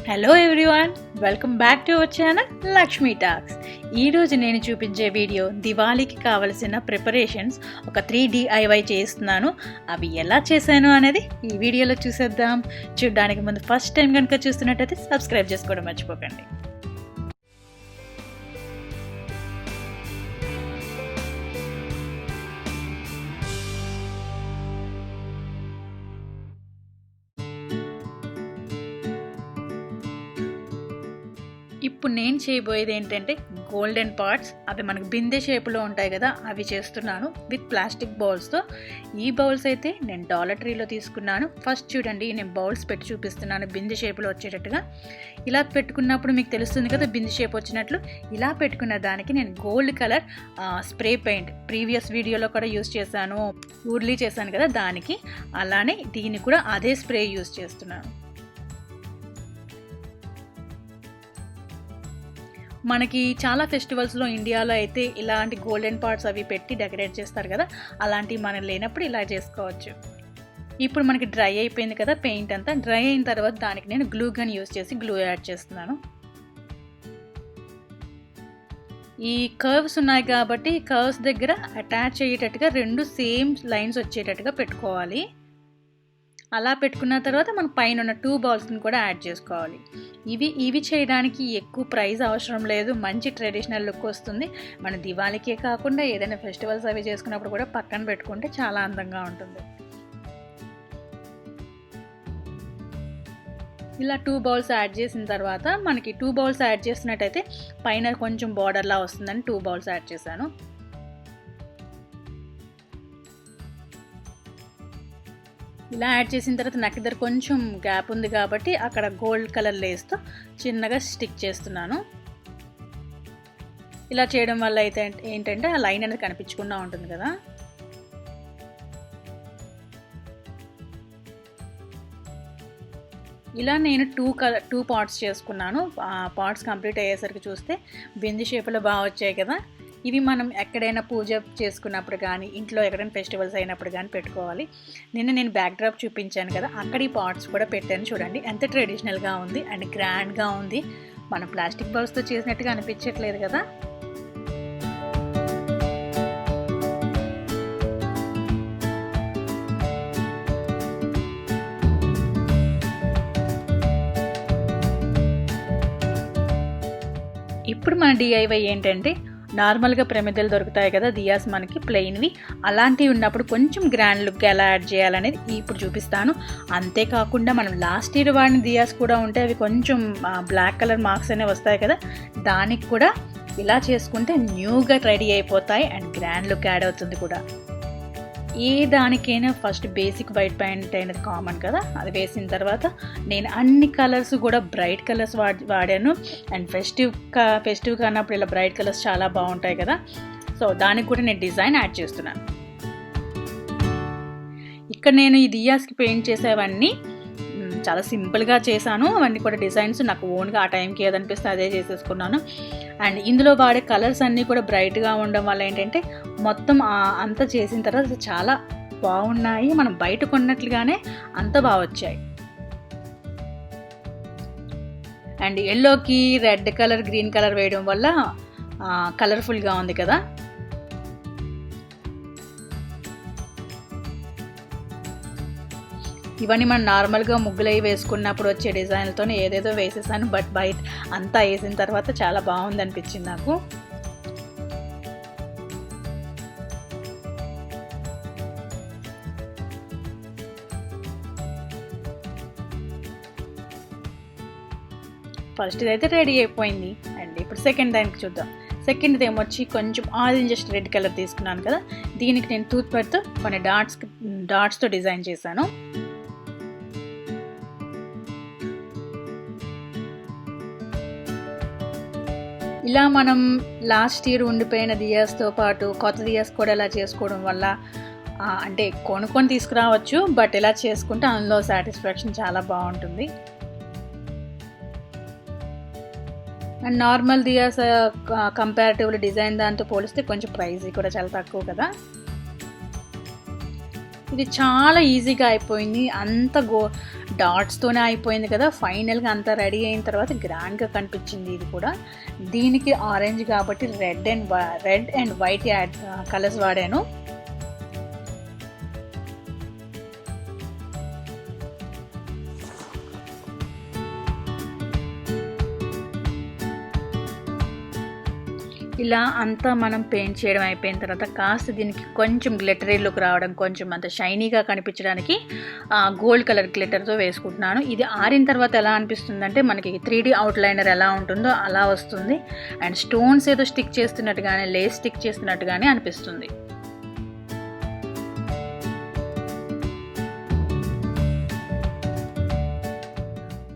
Hello everyone, welcome back to our channel Lakshmi talks. ఈరోజు నేను చూపించే వీడియో దివాళీకి కావలసిన ప్రిపరేషన్స్ ఒక 3 DIY చేస్తున్నాను. అవి ఎలా చేశాను అనేది ఈ వీడియోలో చూసేద్దాం. చూడడానికి ముందు ఫస్ట్ టైం కనుక చూస్తున్నట్టయితే సబ్స్క్రైబ్ చేసుకోవడం మర్చిపోకండి. ఇప్పుడు నేను చేయబోయేది ఏంటంటే గోల్డెన్ పార్ట్స్. అవి మనకు బిందె షేప్లో ఉంటాయి కదా, అవి చేస్తున్నాను విత్ ప్లాస్టిక్ బౌల్స్తో. ఈ బౌల్స్ అయితే నేను డాలర్ ట్రీలో తీసుకున్నాను. ఫస్ట్ చూడండి, నేను బౌల్స్ పెట్టి చూపిస్తున్నాను బిందె షేప్లో వచ్చేటట్టుగా. ఇలా పెట్టుకున్నప్పుడు మీకు తెలుస్తుంది కదా బిందె షేప్ వచ్చినట్లు. ఇలా పెట్టుకున్న దానికి నేను gold colour spray paint previous వీడియోలో కూడా యూస్ చేశాను, ఉర్లీ చేశాను కదా దానికి. అలానే దీన్ని కూడా అదే స్ప్రే యూస్ చేస్తున్నాను. మనకి చాలా ఫెస్టివల్స్లో ఇండియాలో అయితే ఇలాంటి గోల్డెన్ పార్ట్స్ అవి పెట్టి డెకరేట్ చేస్తారు కదా, అలాంటివి మనం లేనప్పుడు ఇలా చేసుకోవచ్చు. ఇప్పుడు మనకి డ్రై అయిపోయింది కదా పెయింట్ అంతా. డ్రై అయిన తర్వాత దానికి నేను గ్లూ గన్ యూస్ చేసి గ్లూ యాడ్ చేస్తున్నాను. ఈ కర్వ్స్ ఉన్నాయి కాబట్టి కర్వ్స్ దగ్గర అటాచ్ అయ్యేటట్టుగా 2 సేమ్ లైన్స్ వచ్చేటట్టుగా పెట్టుకోవాలి. అలా పెట్టుకున్న తర్వాత మనం పైన ఉన్న 2 బాల్స్ని కూడా యాడ్ చేసుకోవాలి. ఇవి చేయడానికి ఎక్కువ ప్రైస్ అవసరం లేదు, మంచి ట్రెడిషనల్ లుక్ వస్తుంది. మన దివాళీకే కాకుండా ఏదైనా ఫెస్టివల్స్ అవి చేసుకున్నప్పుడు కూడా పక్కన పెట్టుకుంటే చాలా అందంగా ఉంటుంది. ఇలా 2 బౌల్స్ యాడ్ చేసిన తర్వాత మనకి 2 బౌల్స్ యాడ్ చేసినట్టయితే పైన కొంచెం బార్డర్లా వస్తుందని 2 బౌల్స్ యాడ్ చేశాను. ఇలా యాడ్ చేసిన తర్వాత నాకు దగ్గర కొంచెం గ్యాప్ ఉంది కాబట్టి అక్కడ గోల్డ్ కలర్ లేస్తో చిన్నగా స్టిక్ చేస్తున్నాను. ఇలా చేయడం వల్ల అయితే ఏంటంటే ఆ లైన్ అనేది కనిపించకుండా ఉంటుంది కదా. ఇలా నేను 2 పార్ట్స్ చేసుకున్నాను. పార్ట్స్ కంప్లీట్ అయ్యేసరికి చూస్తే బింది షేప్లో బాగా వచ్చాయి కదా. ఇవి మనం ఎక్కడైనా పూజ చేసుకున్నప్పుడు కానీ ఇంట్లో ఎక్కడైనా ఫెస్టివల్స్ అయినప్పుడు కానీ పెట్టుకోవాలి. నేను బ్యాక్ డ్రాప్ చూపించాను కదా, అక్కడ ఈ పార్ట్స్ కూడా పెట్టాను. చూడండి ఎంత ట్రెడిషనల్గా ఉంది అండ్ గ్రాండ్గా ఉంది. మనం ప్లాస్టిక్ బౌల్స్తో చేసినట్టుగా అనిపించట్లేదు కదా. ఇప్పుడు మన DIY ఏంటంటే, నార్మల్గా ప్రమిదలు దొరుకుతాయి కదా దియాస్ మనకి ప్లెయిన్వి, అలాంటివి ఉన్నప్పుడు కొంచెం గ్రాండ్ లుక్ ఎలా యాడ్ చేయాలనేది ఇప్పుడు చూపిస్తాను. అంతేకాకుండా మనం లాస్ట్ ఇయర్ వాడిన దియాస్ కూడా ఉంటే అవి కొంచెం బ్లాక్ కలర్ మార్క్స్ అనేవి వస్తాయి కదా, దానికి కూడా ఇలా చేసుకుంటే న్యూగా రెడీ అయిపోతాయి అండ్ గ్రాండ్ లుక్ యాడ్ అవుతుంది కూడా. ఏ దానికైనా ఫస్ట్ బేసిక్ వైట్ పెయింట్ అనేది కామన్ కదా, అది వేసిన తర్వాత నేను అన్ని కలర్స్ కూడా బ్రైట్ కలర్స్ వాడాను. అండ్ ఫెస్టివ్ కానప్పుడు ఇలా బ్రైట్ కలర్స్ చాలా బాగుంటాయి కదా, సో దానికి కూడా నేను డిజైన్ యాడ్ చేస్తున్నాను. ఇక్కడ నేను ఈ దియాస్కి పెయింట్ చేసేవన్నీ చాలా సింపుల్గా చేశాను. అవన్నీ కూడా డిజైన్స్ నాకు ఓన్గా ఆ టైంకి ఏదనిపిస్తే అదే చేసేసుకున్నాను. అండ్ ఇందులో వాడే కలర్స్ అన్నీ కూడా బ్రైట్గా ఉండడం వల్ల ఏంటంటే మొత్తం అంతా చేసిన తర్వాత చాలా బాగున్నాయి. మనం బయట కొన్నట్లుగానే అంత బాగా వచ్చాయి. అండ్ ఎల్లోకి రెడ్ కలర్ గ్రీన్ కలర్ వేయడం వల్ల కలర్ఫుల్గా ఉంది కదా. ఇవన్నీ మనం నార్మల్గా ముగ్గులు అవి వేసుకున్నప్పుడు వచ్చే డిజైన్లతోనే ఏదేదో వేసేసాను, బట్ బయట అంతా వేసిన తర్వాత చాలా బాగుంది అనిపించింది నాకు. ఫస్ట్ ఇదైతే రెడీ అయిపోయింది. అండ్ ఇప్పుడు సెకండ్ దానికి చూద్దాం. సెకండ్ ఏమొచ్చి కొంచెం ఆరెంజ్ రెడ్ కలర్ తీసుకున్నాను కదా, దీనికి నేను టూత్ పిక్తో కొన్ని డాట్స్తో డిజైన్ చేశాను. ఇలా మనం లాస్ట్ ఇయర్ ఉండిపోయిన దియాస్తో పాటు కొత్త దియాస్ కూడా ఇలా చేసుకోవడం వల్ల అంటే కొనుక్కొని తీసుకురావచ్చు, బట్ ఇలా చేసుకుంటే అందులో సాటిస్ఫాక్షన్ చాలా బాగుంటుంది. And normal diyas comparatively design దాంతో పోలిస్తే కొంచెం ప్రైస్ కూడా చాలా తక్కువ కదా. ఇది చాలా ఈజీగా అయిపోయింది. అంత డాట్స్తోనే అయిపోయింది కదా. ఫైనల్గా అంతా రెడీ అయిన తర్వాత గ్రాండ్గా కనిపించింది ఇది కూడా. దీనికి ఆరెంజ్ కాబట్టి రెడ్ అండ్ వైట్ కలర్స్ వాడాను. ఇలా అంతా మనం పెయింట్ చేయడం అయిపోయిన తర్వాత కాస్త దీనికి కొంచెం గ్లిటరీ లుక్ రావడం, కొంచెం అంత షైనీగా కనిపించడానికి గోల్డ్ కలర్ గ్లిటర్తో వేసుకుంటున్నాను. ఇది ఆరిన తర్వాత ఎలా అనిపిస్తుందంటే మనకి 3D అవుట్లైనర్ ఎలా ఉంటుందో అలా వస్తుంది. అండ్ స్టోన్స్ ఏదో స్టిక్ చేస్తున్నట్టుగానే, లేస్ స్టిక్ చేస్తున్నట్టుగానే అనిపిస్తుంది.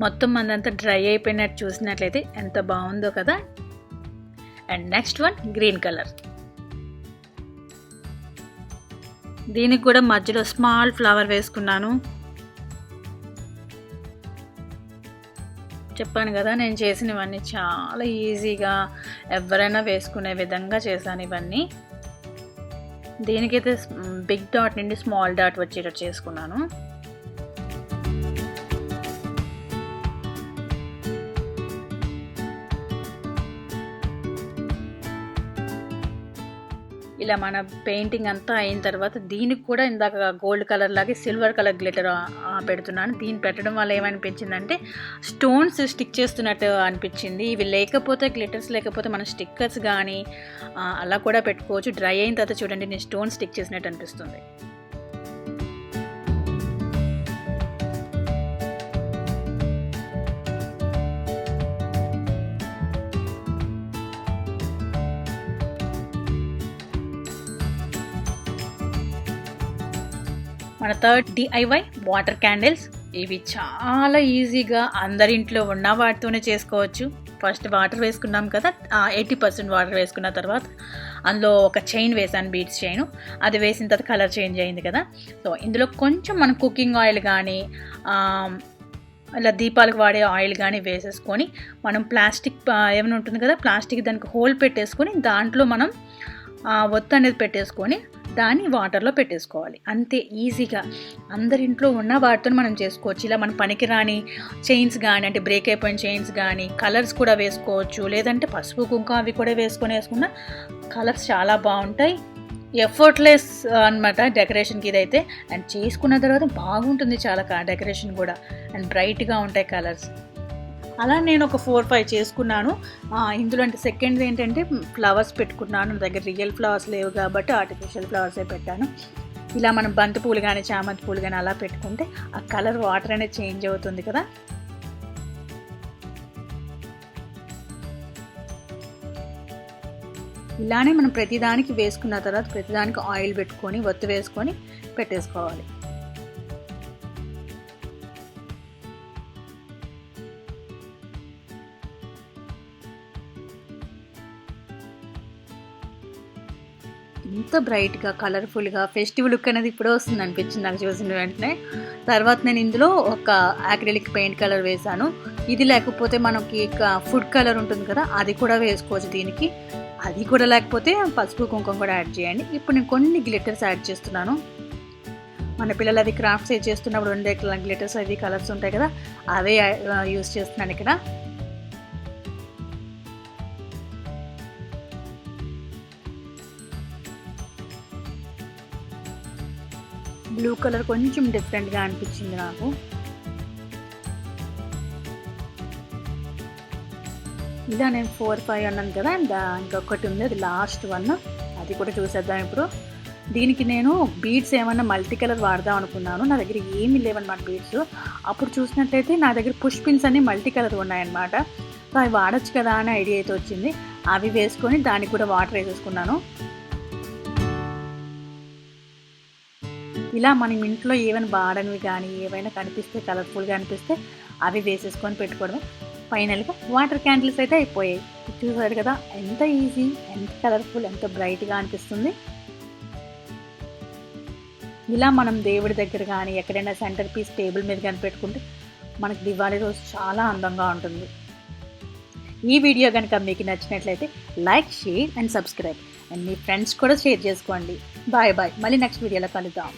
మొత్తం మందంతా డ్రై అయిపోయినట్టు చూసినట్లయితే ఎంత బాగుందో కదా. And next one green colour. దీనికి కూడా మధ్యలో స్మాల్ ఫ్లవర్ వేసుకున్నాను. చెప్పాను కదా నేను చేసినవన్నీ చాలా ఈజీగా ఎవరైనా వేసుకునే విధంగా చేశాను ఇవన్నీ. దీనికైతే బిగ్ డాట్ నుండి స్మాల్ డాట్ వచ్చేటట్టు చేసుకున్నాను. ఇలా మన పెయింటింగ్ అంతా అయిన తర్వాత దీనికి కూడా ఇందాక గోల్డ్ కలర్ లాగే సిల్వర్ కలర్ గ్లిటర్ పెడుతున్నాను. దీన్ని పెట్టడం వల్ల ఏమనిపించిందంటే స్టోన్స్ స్టిక్ చేస్తున్నట్టు అనిపించింది. ఇవి లేకపోతే, గ్లిటర్స్ లేకపోతే మనం స్టిక్కర్స్ కానీ అలా కూడా పెట్టుకోవచ్చు. డ్రై అయిన తర్వాత చూడండి నేను స్టోన్ స్టిక్ చేసినట్టు అనిపిస్తుంది. మన థర్డ్ DIY వాటర్ క్యాండిల్స్. ఇవి చాలా ఈజీగా అందరింట్లో ఉన్న వాటితోనే చేసుకోవచ్చు. ఫస్ట్ వాటర్ వేసుకున్నాం కదా, 80% వాటర్ వేసుకున్న తర్వాత అందులో ఒక చైన్ వేసాను, బీడ్స్ చైన్. అది వేసిన తర్వాత కలర్ చేంజ్ అయింది కదా. సో ఇందులో కొంచెం మనం కుకింగ్ ఆయిల్ కానీ ఇలా దీపాలకు వాడే ఆయిల్ కానీ వేసేసుకొని మనం ప్లాస్టిక్ ఏమైనా ఉంటుంది కదా, ప్లాస్టిక్ దానికి హోల్ పెట్టేసుకొని దాంట్లో మనం ఒత్తి అనేది పెట్టేసుకొని దాన్ని వాటర్లో పెట్టేసుకోవాలి. అంతే ఈజీగా అందరింట్లో ఉన్న వాటితో మనం చేసుకోవచ్చు. ఇలా మన పనికిరాని చైన్స్ కానీ, అంటే బ్రేక్ అయిపోయిన చైన్స్ కానీ, కలర్స్ కూడా వేసుకోవచ్చు. లేదంటే పసుపు కుంకుమ అవి కూడా వేసుకున్న కలర్స్ చాలా బాగుంటాయి. ఎఫర్ట్లెస్ అనమాట డెకరేషన్కి ఇదైతే. అండ్ చేసుకున్న తర్వాత బాగుంటుంది చాలా డెకరేషన్ కూడా. అండ్ బ్రైట్గా ఉంటాయి కలర్స్. అలా నేను ఒక 4-5 చేసుకున్నాను. ఇందులో అంటే సెకండ్ ఏంటంటే ఫ్లవర్స్ పెట్టుకున్నాను. నా దగ్గర రియల్ ఫ్లవర్స్ లేవు కాబట్టి ఆర్టిఫిషియల్ ఫ్లవర్సే పెట్టాను. ఇలా మనం బంతి పూలు కానీ, చామంతి పూలు కానీ అలా పెట్టుకుంటే ఆ కలర్ వాటర్ అనేది చేంజ్ అవుతుంది కదా. ఇలానే మనం ప్రతిదానికి వేసుకున్న తర్వాత ప్రతిదానికి ఆయిల్ పెట్టుకొని ఒత్తి వేసుకొని పెట్టేసుకోవాలి. ఎంత బ్రైట్గా, కలర్ఫుల్గా, ఫెస్టివల్ లుక్ అనేది ఇప్పుడే వస్తుంది అనిపించింది నాకు చూసిన వెంటనే. తర్వాత నేను ఇందులో ఒక యాక్రిలిక్ పెయింట్ కలర్ వేసాను. ఇది లేకపోతే మనకి ఫుడ్ కలర్ ఉంటుంది కదా, అది కూడా వేసుకోవచ్చు దీనికి. అది కూడా లేకపోతే పసుపు కుంకుమ కూడా యాడ్ చేయండి. ఇప్పుడు నేను కొన్ని గ్లిటర్స్ యాడ్ చేస్తున్నాను. మన పిల్లలు అది క్రాఫ్ట్స్ చేస్తున్నప్పుడు ఉండే గ్లిటర్స్ అవి కలర్స్ ఉంటాయి కదా, అవే యూస్ చేస్తున్నాను ఇక్కడ. బ్లూ కలర్ కొంచెం డిఫరెంట్గా అనిపించింది నాకు. ఇలా నేను 4-5 అన్నాను కదా, ఇంకొకటి ఉంది, అది లాస్ట్ వన్. అది కూడా చూసేద్దాం ఇప్పుడు. దీనికి నేను బీడ్స్ ఏమన్నా మల్టీ కలర్ వాడదాం అనుకున్నాను. నా దగ్గర ఏమీ లేవన్నమాట బీడ్స్. అప్పుడు చూసినట్లయితే నా దగ్గర పుష్ పిన్స్ అన్ని మల్టీ కలర్ ఉన్నాయన్నమాట. సో అవి వాడచ్చు కదా అని ఐడియా అయితే వచ్చింది. అవి వేసుకొని దానికి కూడా వాటర్ వేసేసుకున్నాను. ఇలా మనం ఇంట్లో ఏమైనా వాడనివి కానీ ఏవైనా కనిపిస్తే, కలర్ఫుల్గా అనిపిస్తే అవి వేసేసుకొని పెట్టుకోవడం. ఫైనల్గా వాటర్ క్యాండిల్స్ అయితే అయిపోయాయి. చూసారు కదా ఎంత ఈజీ, ఎంత కలర్ఫుల్, ఎంత బ్రైట్గా అనిపిస్తుంది. ఇలా మనం దేవుడి దగ్గర కానీ ఎక్కడైనా సెంటర్ పీస్ టేబుల్ మీద కానీ పెట్టుకుంటే మనకి దివాళీ రోజు చాలా అందంగా ఉంటుంది. ఈ వీడియో కనుక మీకు నచ్చినట్లయితే like, share and subscribe. And మీ ఫ్రెండ్స్ కూడా షేర్ చేసుకోండి. Bye bye. మళ్ళీ నెక్స్ట్ వీడియోలో కలుద్దాం.